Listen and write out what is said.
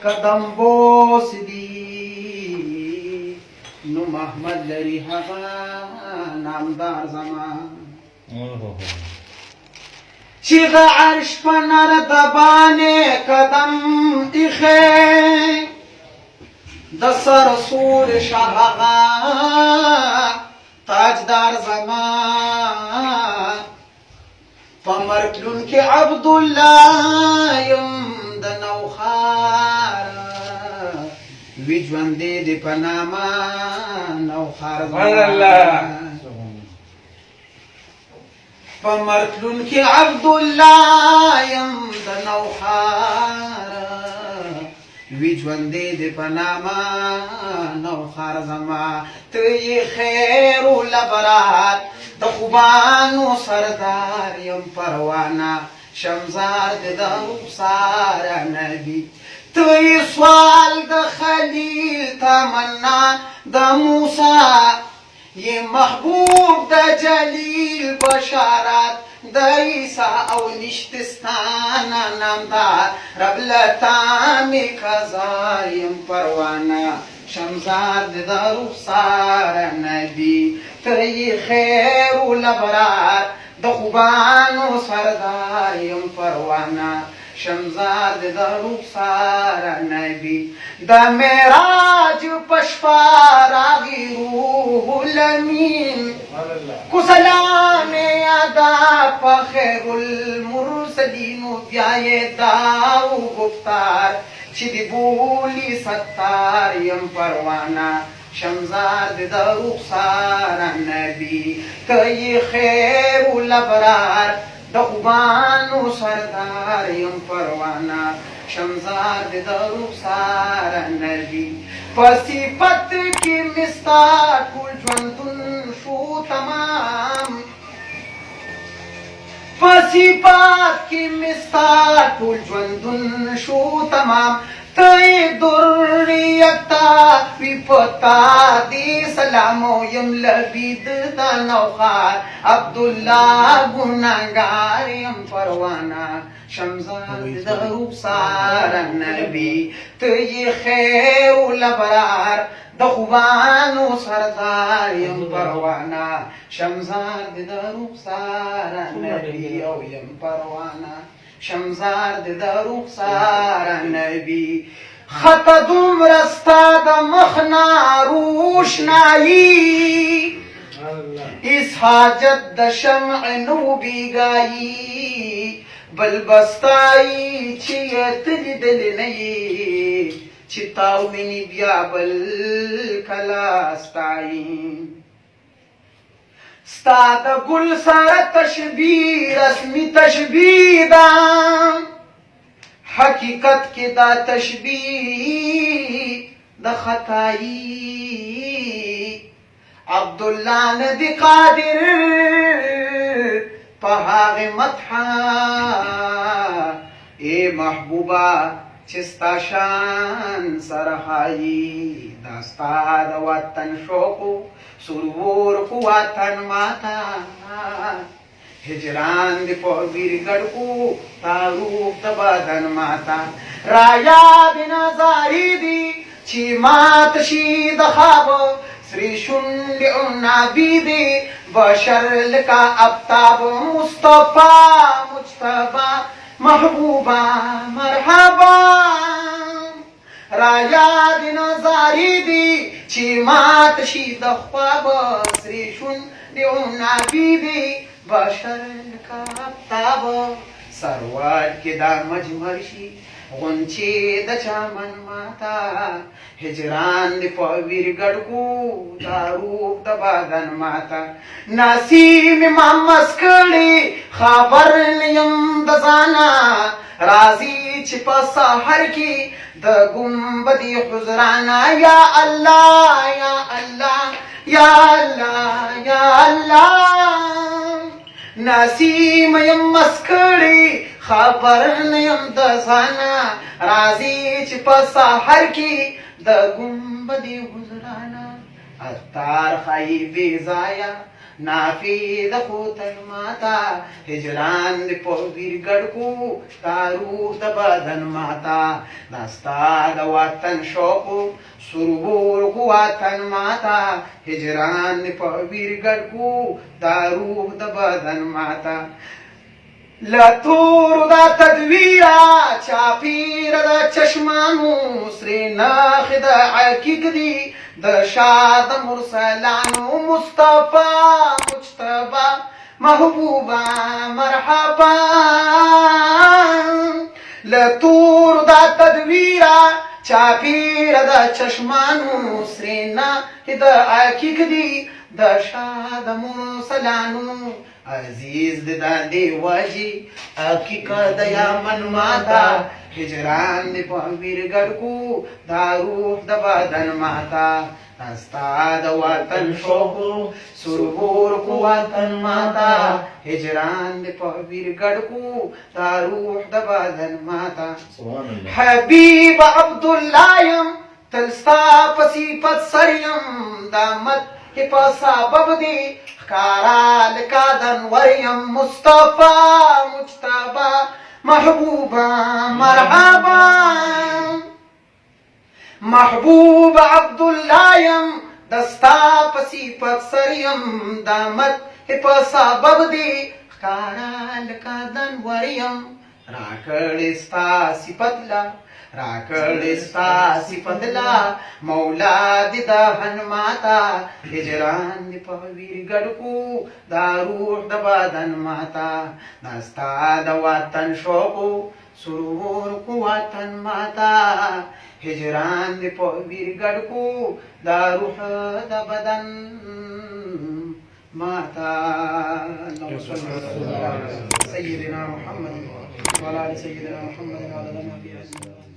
قدم بوس دی نو محمد لري هغه نامدار زمان چې د عرش په نر د باندې قدم ایښی د سر سور شه هغه تاجدار زمان په مرکلون کې عبدالله یم د نوخار وی ژوندې دې په نامه نوخار په مرکلون کې عبدالله یم د نوخار وی ژوندې دې په نامه نوخار زما ته یې خیر الابرار د خوبانو سردار یم پروانه شمزار د رخسار نبی ته یې سوال د خلیل تمنا د موسی یې محبوب د جلیل بشارت د عیسی او نشتستانه نامدار رب لتامې کزار یم پروانه شمزار د رخسار نبی ته یې خیر الابرار د خوبانو سردار یم پروانه شمزار د رخسار نبی د معراج په شپه راغی روح الامین کو سلام ادا په خیر المرسلین بیا یې داو گفتار چې دی بولی ستار یم پروانه شمزار د رخسار نبی ته یې خیر الابرار د خوبانو سردار یم پروانه شمزار د رخسار نبی په صفت کې مستا ټول ژوندون شو تمام په صفات کې مستا ټول ژوندون شو تمام ته دریتا وی پتا دی سلامو یم لبید د نوخار عبدالله ګناګار یم پروانه شمزار د رخسار نبی ته یې خیر الابرار د خوبانو سردار یم پروانه شمزار د رخسار نبی او یم پروانه شمزار د رخسار نبی خطه دومره ستا د مخ نه روشنایي هیڅ حاجت د شمع نو بیګایي بل بستایي چې یې ته لیدلې نه یې چې تا وویني بیا بل کله ستایي ستا د ګل سره تشبیه رسمي تشبیه ده حقیقت کې دا تشبیه د خطایي عبدالله ندی قادر په هغې مدحه ای محبوبه چې ستا شان سره ښایي دا ستا د وطن شوقو سرور خو وطن ماته هجران دی په ویرګړ کو تاروف د بدن ماته رایا د نظارې دي چې مات شي د خواب سری شونډې او نابي دي بشر لکه آفتاب مصطفی مجتبی محبوبه مرحبا رایا د نظارې دي چې مات شي د خواب سری شونډې او نابي دي بشر لکه آفتاب سرواد کې دا مجمر شي غونچې د چمن ماته هجران دی په ویرګړ کو داروب د بدن ماته نسیم ما مسکړي خبر نیم د ځانه راځي چې په سحر کې د ګمبدي حضرانه یا الله یا الله یا الله یا الله نسیم یم مسکړي خبر نیم د ځانه راځي چې په سحر کې د ګمبدي حضرانه اتار خای بی ضایع نافي د خوتن ماتا هجران د پویر گڑکو تاروح د بدن ماتا دستا د وطن شوقو سرور کو وطن ماتا هجران د پویر گڑکو تاروح د بدن ماتا لطور دا تدویرا چاپیر دا چشمانو سری ناخ دا عقیق دی دا شاد مرسلانو مصطفیٰ مجتبہ محبوبہ مرحبا لطور دا تدویرا چاپیر دا چشمانو سری ناخ دا عقیق دی دا شاد مرسلانو عزیز د دادی واجی حقیقت د یمن ماتا هجران د پویر گڑکو دا روح د بدن ماتا دستا د وطن شوقو سربور کو وطن ماتا هجران د پویر گڑکو دا روح د بدن ماتا حبیب عبدالله یم تلستا پسیپت سریم دامت په سبب دی خکارا لکا دنوریم مصطفیٰ مجتبہ محبوبہ مرحبا محبوب عبداللہ یم دستا پسیپت سریم دامت په سبب دی خکارا لکا دنوریم راکڑستا صفتلا راکڑستا صفتلا مولا دی دہن ماتا ہجران دی پویر گڑکو دا روح دا بدن ماتا دستا دا وطن شوقو سرور کو وطن ماتا ہجران دی پویر گڑکو دا روح دا بدن ماتا سيدنا محمد وعلى آل سيدنا محمد وعلى آله وصحبه